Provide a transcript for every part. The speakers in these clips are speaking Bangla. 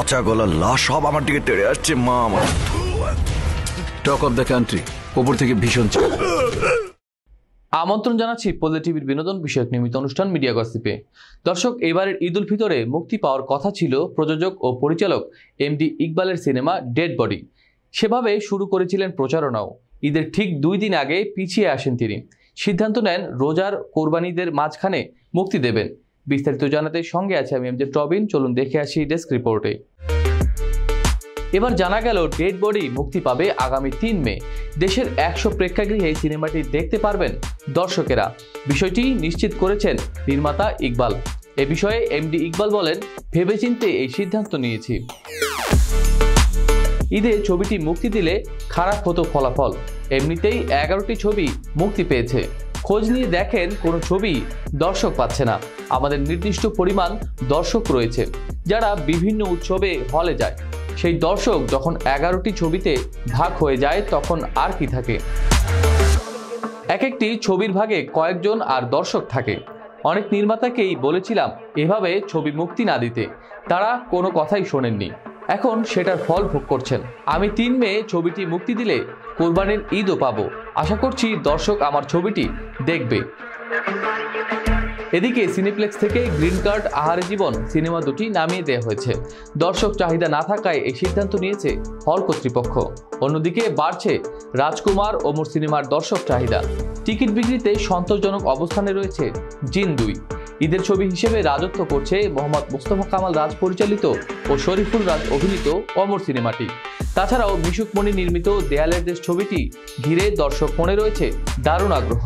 পচা গলা লাশ সব আমার দিকে তেড়ে আসছে। মা আমার টক অফ দ্য কান্ট্রি ওপর থেকে ভীষণ চাপ। আমন্ত্রণ জানাচ্ছি পল্লী টিভির বিনোদন বিষয়ক নিয়মিত অনুষ্ঠান মিডিয়া গসিপে। দর্শক, এবারের ঈদ উল ফিতরে মুক্তি পাওয়ার কথা ছিল প্রযোজক ও পরিচালক এমডি ইকবালের সিনেমা ডেড বডি। সেভাবে শুরু করেছিলেন প্রচারণাও। ঈদের ঠিক 2 দিন আগে পিছিয়ে আসেন তিনি। সিদ্ধান্ত নেন রোজার কোরবানিদের মাঝখানে মুক্তি দেবেন। বিস্তারিত জানাতে সঙ্গে আছে আমি এমজে টবিন। চলুন দেখে আসি ডেস্ক রিপোর্টে। এবার জানা গেল ডেড বডি মুক্তি পাবে আগামী 3 মে। দেশের 100 প্রেক্ষাগৃহে সিনেমাটি দেখতে পারবেন দর্শকেরা। বিষয়টি নিশ্চিত করেছেন নির্মাতা ইকবাল। এ বিষয়ে এমডি ইকবাল বলেন, ভেবেচিন্তে এই সিদ্ধান্ত নিয়েছি। ঈদে ছবিটি মুক্তি দিলে খারাপ হতো ফলাফল। এমনিতেই 11টি ছবি মুক্তি পেয়েছে। খোঁজ নিয়ে দেখেন কোনো ছবি দর্শক পাচ্ছে না। আমাদের নির্দিষ্ট পরিমাণ দর্শক রয়েছে যারা বিভিন্ন উৎসবে হলে যায়। সেই দর্শক যখন 11টি ছবিতে ভাগ হয়ে যায় তখন আর কি থাকে? এক একটি ছবির ভাগে কয়েকজন আর দর্শক থাকে। অনেক নির্মাতাকেই বলেছিলাম এভাবে ছবি মুক্তি না দিতে, তারা কোনো কথাই শোনেননি। এখন সেটার ফল ভোগ করছেন। আমি 3 মে ছবিটি মুক্তি দিলে কোরবানির ঈদও পাবো। আশা করছি দর্শক আমার ছবিটি দেখবে। এদিকে সিনেপ্লেক্স থেকে গ্রিন কার্ড আহারে জীবন সিনেমা দুটি নামিয়ে দেওয়া হয়েছে। দর্শক চাহিদা না থাকায় এই সিদ্ধান্ত নিয়েছে হল কর্তৃপক্ষ। অন্যদিকে বাড়ছে রাজকুমার ওমর সিনেমার দর্শক চাহিদা। টিকিট বিক্রিতে সন্তোষজনক অবস্থানে রয়েছে জিন 2। ঈদের ছবি হিসেবে রাজত্ব করছে মোহাম্মদ মোস্তফা কামাল রাজ পরিচালিত ও শরীফুল রাজ অভিনীত অমর সিনেমাটি। তাছাড়াও মিশুক মনি নির্মিত দেয়ালের দেশ ছবিটি ঘিরে দর্শক মনে রয়েছে দারুণ আগ্রহ।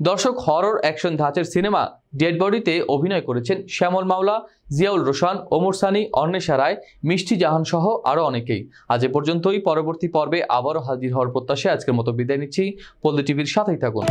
দর্শক হরর অ্যাকশন ধাঁচের সিনেমা ডেড বডিতে অভিনয় করেছেন শ্যামল মাওলা, জিয়াউল রোশান, ওমর সানি, অন্বেষা রায়, মিষ্টি জাহান সহ আরও অনেকেই। আজ এ পর্যন্তই। পরবর্তী পর্বে আবারও হাজির হওয়ার প্রত্যাশায় আজকের মতো বিদায় নিচ্ছি। পল্লী টিভির সাথেই থাকুন।